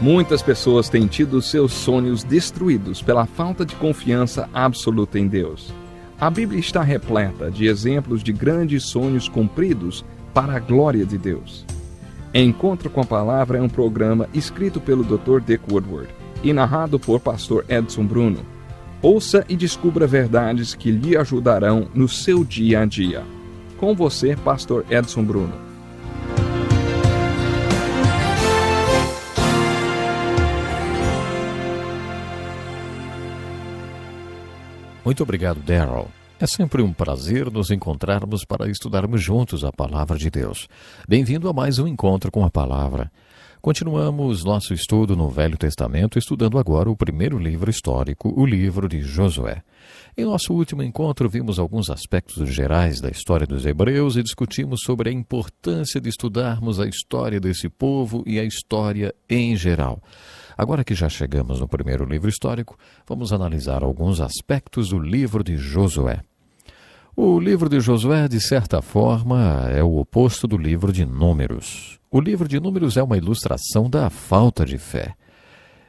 Muitas pessoas têm tido seus sonhos destruídos pela falta de confiança absoluta em Deus. A Bíblia está repleta de exemplos de grandes sonhos cumpridos para a glória de Deus. Encontro com a Palavra é um programa escrito pelo Dr. Dick Woodward e narrado por Pastor Edson Bruno. Ouça e descubra verdades que lhe ajudarão no seu dia a dia. Com você, Pastor Edson Bruno. Muito obrigado, Darrell. É sempre um prazer nos encontrarmos para estudarmos juntos a Palavra de Deus. Bem-vindo a mais um Encontro com a Palavra. Continuamos nosso estudo no Velho Testamento, estudando agora o primeiro livro histórico, o livro de Josué. Em nosso último encontro, vimos alguns aspectos gerais da história dos hebreus e discutimos sobre a importância de estudarmos a história desse povo e a história em geral. Agora que já chegamos no primeiro livro histórico, vamos analisar alguns aspectos do livro de Josué. O livro de Josué, de certa forma, é o oposto do livro de Números. O livro de Números é uma ilustração da falta de fé.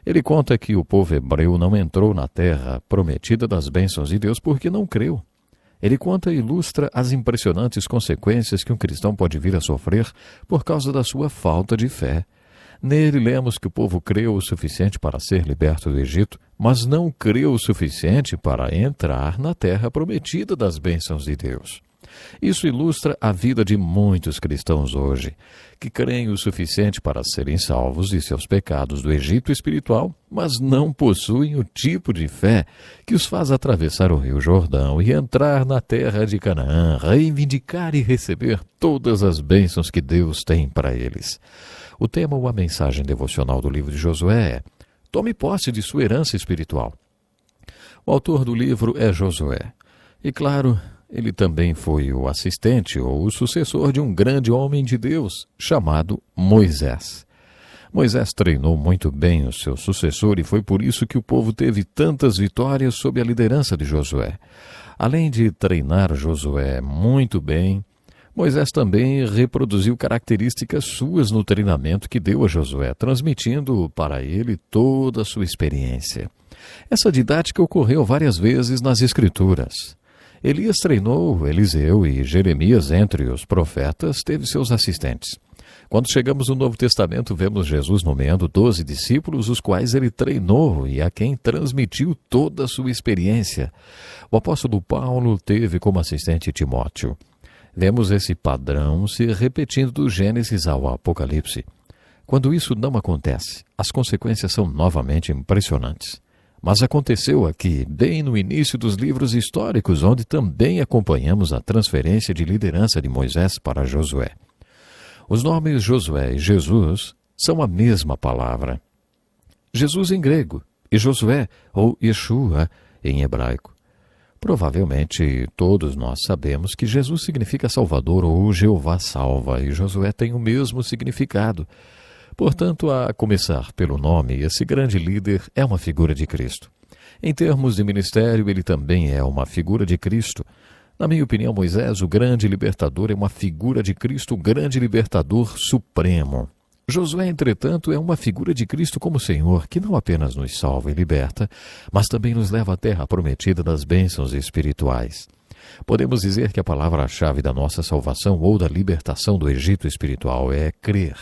Ele conta que o povo hebreu não entrou na terra prometida das bênçãos de Deus porque não creu. Ele conta e ilustra as impressionantes consequências que um cristão pode vir a sofrer por causa da sua falta de fé. Nele lemos que o povo creu o suficiente para ser liberto do Egito, mas não creu o suficiente para entrar na terra prometida das bênçãos de Deus. Isso ilustra a vida de muitos cristãos hoje, que creem o suficiente para serem salvos de seus pecados do Egito espiritual, mas não possuem o tipo de fé que os faz atravessar o Rio Jordão e entrar na terra de Canaã, reivindicar e receber todas as bênçãos que Deus tem para eles. O tema ou a mensagem devocional do livro de Josué é: tome posse de sua herança espiritual. O autor do livro é Josué. E claro, ele também foi o assistente ou o sucessor de um grande homem de Deus chamado Moisés. Moisés treinou muito bem o seu sucessor e foi por isso que o povo teve tantas vitórias sob a liderança de Josué. Além de treinar Josué muito bem, Moisés também reproduziu características suas no treinamento que deu a Josué, transmitindo para ele toda a sua experiência. Essa didática ocorreu várias vezes nas Escrituras. Elias treinou Eliseu e Jeremias, entre os profetas, teve seus assistentes. Quando chegamos no Novo Testamento, vemos Jesus nomeando 12 discípulos, os quais ele treinou e a quem transmitiu toda a sua experiência. O apóstolo Paulo teve como assistente Timóteo. Vemos esse padrão se repetindo do Gênesis ao Apocalipse. Quando isso não acontece, as consequências são novamente impressionantes. Mas aconteceu aqui, bem no início dos livros históricos, onde também acompanhamos a transferência de liderança de Moisés para Josué. Os nomes Josué e Jesus são a mesma palavra. Jesus em grego e Josué, ou Yeshua, em hebraico. Provavelmente todos nós sabemos que Jesus significa Salvador ou Jeová salva, e Josué tem o mesmo significado. Portanto, a começar pelo nome, esse grande líder é uma figura de Cristo. Em termos de ministério, ele também é uma figura de Cristo. Na minha opinião, Moisés, o grande libertador, é uma figura de Cristo, o grande libertador supremo. Josué, entretanto, é uma figura de Cristo como Senhor, que não apenas nos salva e liberta, mas também nos leva à terra prometida das bênçãos espirituais. Podemos dizer que a palavra-chave da nossa salvação ou da libertação do Egito espiritual é crer.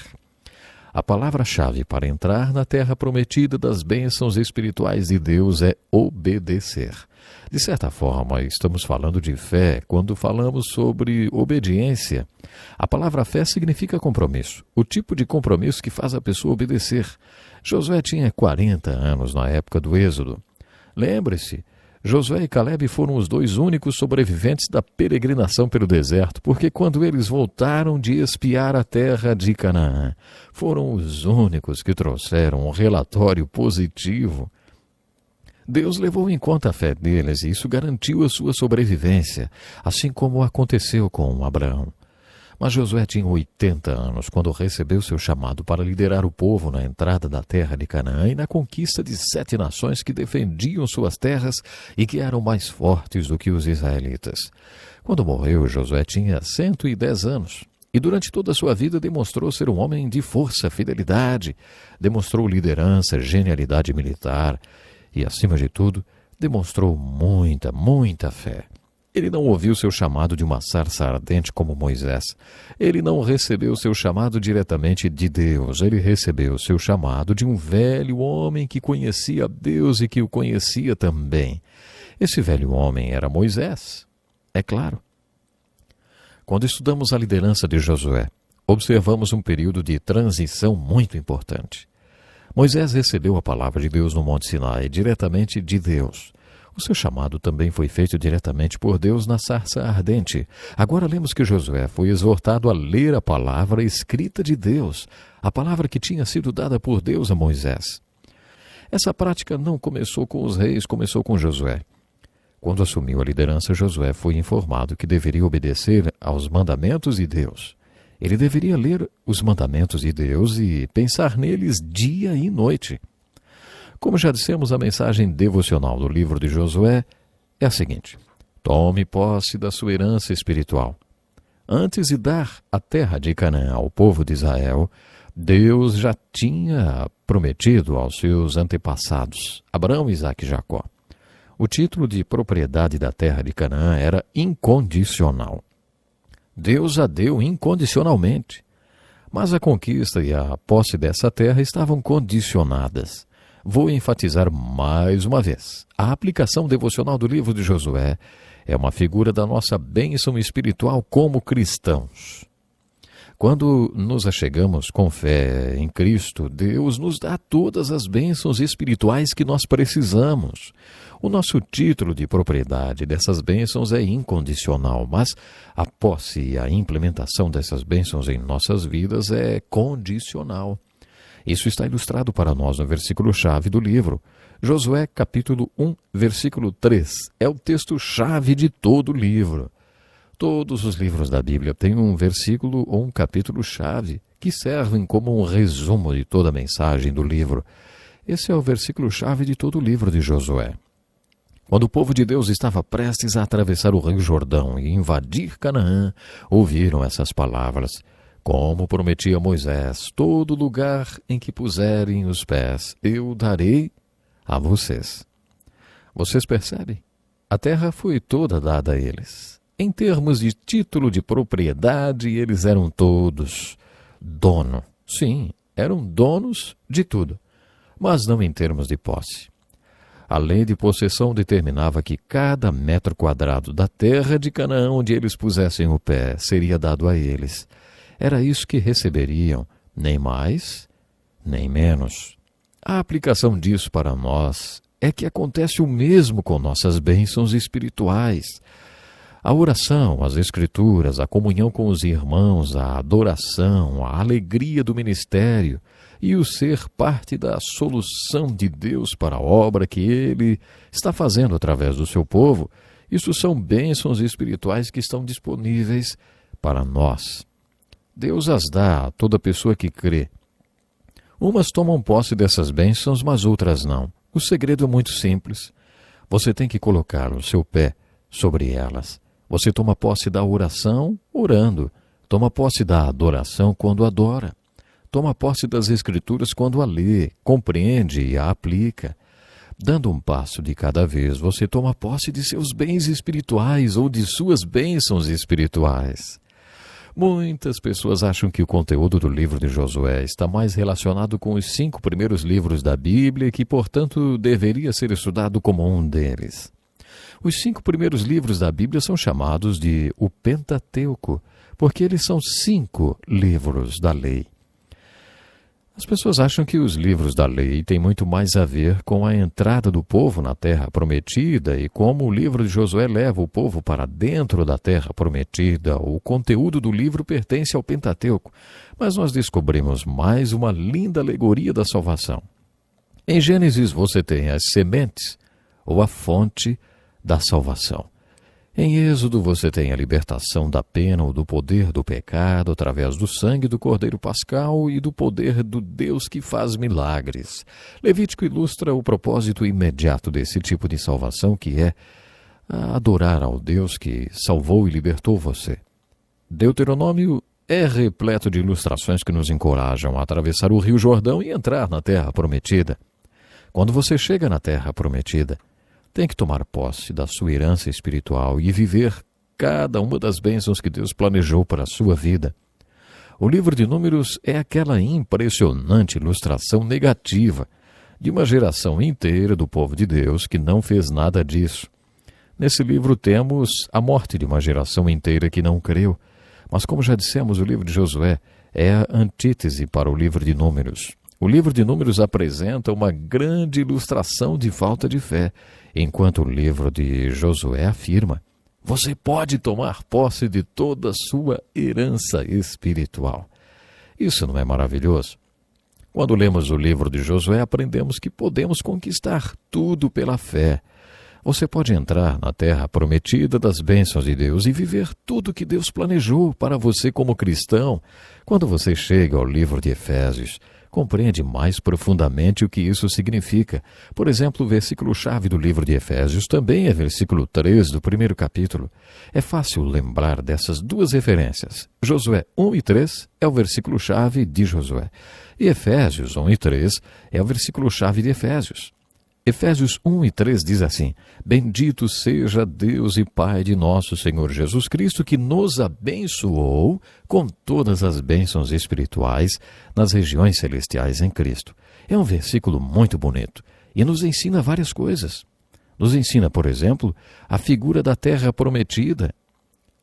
A palavra-chave para entrar na terra prometida das bênçãos espirituais de Deus é obedecer. De certa forma, estamos falando de fé quando falamos sobre obediência. A palavra fé significa compromisso, o tipo de compromisso que faz a pessoa obedecer. Josué tinha 40 anos na época do Êxodo. Lembre-se, Josué e Calebe foram os dois únicos sobreviventes da peregrinação pelo deserto, porque quando eles voltaram de espiar a terra de Canaã, foram os únicos que trouxeram um relatório positivo. Deus levou em conta a fé deles e isso garantiu a sua sobrevivência, assim como aconteceu com Abraão. Mas Josué tinha 80 anos quando recebeu seu chamado para liderar o povo na entrada da terra de Canaã e na conquista de 7 nações que defendiam suas terras e que eram mais fortes do que os israelitas. Quando morreu, Josué tinha 110 anos. E durante toda a sua vida demonstrou ser um homem de força, fidelidade, demonstrou liderança, genialidade militar e, acima de tudo, demonstrou muita fé. Ele não ouviu seu chamado de uma sarça ardente como Moisés. Ele não recebeu seu chamado diretamente de Deus. Ele recebeu seu chamado de um velho homem que conhecia Deus e que o conhecia também. Esse velho homem era Moisés, é claro. Quando estudamos a liderança de Josué, observamos um período de transição muito importante. Moisés recebeu a palavra de Deus no Monte Sinai, diretamente de Deus. O seu chamado também foi feito diretamente por Deus na sarça ardente. Agora lemos que Josué foi exortado a ler a palavra escrita de Deus, a palavra que tinha sido dada por Deus a Moisés. Essa prática não começou com os reis, começou com Josué. Quando assumiu a liderança, Josué foi informado que deveria obedecer aos mandamentos de Deus. Ele deveria ler os mandamentos de Deus e pensar neles dia e noite. Como já dissemos, a mensagem devocional do livro de Josué é a seguinte: tome posse da sua herança espiritual. Antes de dar a terra de Canaã ao povo de Israel, Deus já tinha prometido aos seus antepassados, Abraão, Isaque e Jacó. O título de propriedade da terra de Canaã era incondicional. Deus a deu incondicionalmente. Mas a conquista e a posse dessa terra estavam condicionadas. Vou enfatizar mais uma vez. A aplicação devocional do livro de Josué é uma figura da nossa bênção espiritual como cristãos. Quando nos achegamos com fé em Cristo, Deus nos dá todas as bênçãos espirituais que nós precisamos. O nosso título de propriedade dessas bênçãos é incondicional, mas a posse e a implementação dessas bênçãos em nossas vidas é condicional. Isso está ilustrado para nós no versículo-chave do livro. Josué, capítulo 1, versículo 3. É o texto-chave de todo o livro. Todos os livros da Bíblia têm um versículo ou um capítulo-chave que servem como um resumo de toda a mensagem do livro. Esse é o versículo-chave de todo o livro de Josué. Quando o povo de Deus estava prestes a atravessar o Rio Jordão e invadir Canaã, ouviram essas palavras: como prometia Moisés, todo lugar em que puserem os pés, eu darei a vocês. Vocês percebem? A terra foi toda dada a eles. Em termos de título de propriedade, eles eram todos dono. Sim, eram donos de tudo, mas não em termos de posse. A lei de possessão determinava que cada metro quadrado da terra de Canaã onde eles pusessem o pé seria dado a eles. Era isso que receberiam, nem mais, nem menos. A aplicação disso para nós é que acontece o mesmo com nossas bênçãos espirituais. A oração, as escrituras, a comunhão com os irmãos, a adoração, a alegria do ministério e o ser parte da solução de Deus para a obra que Ele está fazendo através do seu povo, isso são bênçãos espirituais que estão disponíveis para nós. Deus as dá a toda pessoa que crê. Umas tomam posse dessas bênçãos, mas outras não. O segredo é muito simples. Você tem que colocar o seu pé sobre elas. Você toma posse da oração orando. Toma posse da adoração quando adora. Toma posse das Escrituras quando a lê, compreende e a aplica. Dando um passo de cada vez, você toma posse de seus bens espirituais ou de suas bênçãos espirituais. Muitas pessoas acham que o conteúdo do livro de Josué está mais relacionado com os 5 primeiros livros da Bíblia e que, portanto, deveria ser estudado como um deles. Os 5 primeiros livros da Bíblia são chamados de o Pentateuco, porque eles são 5 livros da lei. As pessoas acham que os livros da lei têm muito mais a ver com a entrada do povo na terra prometida e como o livro de Josué leva o povo para dentro da terra prometida. O conteúdo do livro pertence ao Pentateuco, mas nós descobrimos mais uma linda alegoria da salvação. Em Gênesis você tem as sementes ou a fonte da salvação. Em Êxodo você tem a libertação da pena ou do poder do pecado através do sangue do Cordeiro Pascal e do poder do Deus que faz milagres. Levítico ilustra o propósito imediato desse tipo de salvação, que é adorar ao Deus que salvou e libertou você. Deuteronômio é repleto de ilustrações que nos encorajam a atravessar o Rio Jordão e entrar na Terra Prometida. Quando você chega na Terra Prometida, tem que tomar posse da sua herança espiritual e viver cada uma das bênçãos que Deus planejou para a sua vida. O livro de Números é aquela impressionante ilustração negativa de uma geração inteira do povo de Deus que não fez nada disso. Nesse livro temos a morte de uma geração inteira que não creu, mas como já dissemos, o livro de Josué é a antítese para o livro de Números. O livro de Números apresenta uma grande ilustração de falta de fé, enquanto o livro de Josué afirma: você pode tomar posse de toda a sua herança espiritual. Isso não é maravilhoso? Quando lemos o livro de Josué, aprendemos que podemos conquistar tudo pela fé. Você pode entrar na terra prometida das bênçãos de Deus e viver tudo que Deus planejou para você como cristão. Quando você chega ao livro de Efésios, compreende mais profundamente o que isso significa. Por exemplo, o versículo-chave do livro de Efésios também é versículo 3 do primeiro capítulo. É fácil lembrar dessas duas referências. Josué 1 e 3 é o versículo-chave de Josué. E Efésios 1 e 3 é o versículo-chave de Efésios. Efésios 1 e 3 diz assim: bendito seja Deus e Pai de nosso Senhor Jesus Cristo, que nos abençoou com todas as bênçãos espirituais nas regiões celestiais em Cristo. É um versículo muito bonito e nos ensina várias coisas. Nos ensina, por exemplo, a figura da terra prometida.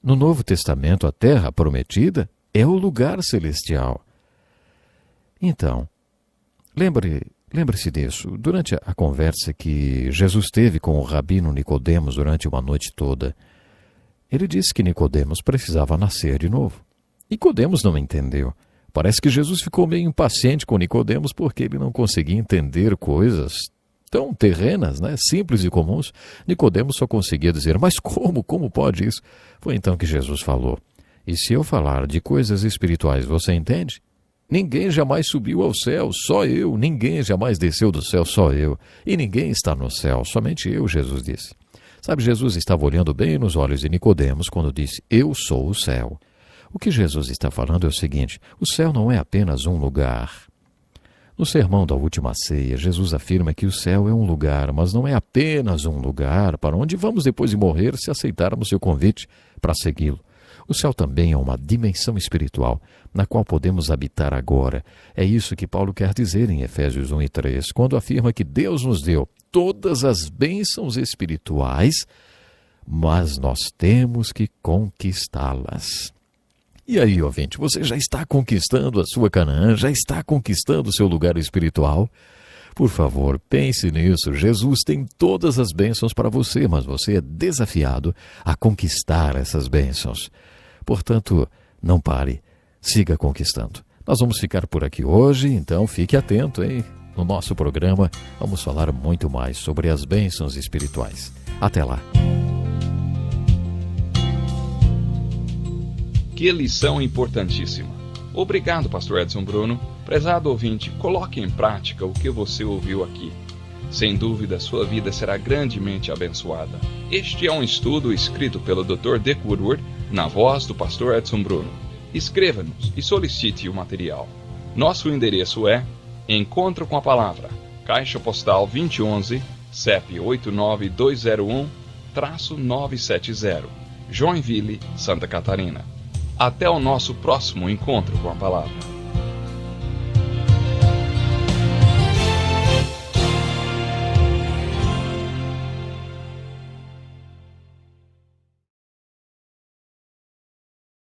No Novo Testamento, a terra prometida é o lugar celestial. Então, lembre-se disso. Durante a conversa que Jesus teve com o rabino Nicodemos durante uma noite toda, ele disse que Nicodemos precisava nascer de novo. Nicodemos não entendeu. Parece que Jesus ficou meio impaciente com Nicodemos porque ele não conseguia entender coisas tão terrenas, simples e comuns. Nicodemos só conseguia dizer: mas como pode isso? Foi então que Jesus falou: e se eu falar de coisas espirituais, você entende? Ninguém jamais subiu ao céu, só eu. Ninguém jamais desceu do céu, só eu. E ninguém está no céu, somente eu, Jesus disse. Sabe, Jesus estava olhando bem nos olhos de Nicodemos quando disse: eu sou o céu. O que Jesus está falando é o seguinte: o céu não é apenas um lugar. No sermão da última ceia, Jesus afirma que o céu é um lugar, mas não é apenas um lugar para onde vamos depois de morrer se aceitarmos seu convite para segui-lo. O céu também é uma dimensão espiritual, na qual podemos habitar agora. É isso que Paulo quer dizer em Efésios 1 e 3, quando afirma que Deus nos deu todas as bênçãos espirituais, mas nós temos que conquistá-las. E aí, ouvinte, você já está conquistando a sua Canaã? Já está conquistando o seu lugar espiritual? Por favor, pense nisso. Jesus tem todas as bênçãos para você, mas você é desafiado a conquistar essas bênçãos. Portanto, não pare, siga conquistando. Nós vamos ficar por aqui hoje, então fique atento, hein? No nosso programa, vamos falar muito mais sobre as bênçãos espirituais. Até lá! Que lição importantíssima! Obrigado, pastor Edson Bruno. Prezado ouvinte, coloque em prática o que você ouviu aqui. Sem dúvida, sua vida será grandemente abençoada. Este é um estudo escrito pelo Dr. Dick Woodward, na voz do pastor Edson Bruno. Escreva-nos e solicite o material. Nosso endereço é Encontro com a Palavra, Caixa Postal 2011, CEP 89201-970, Joinville, Santa Catarina. Até o nosso próximo Encontro com a Palavra.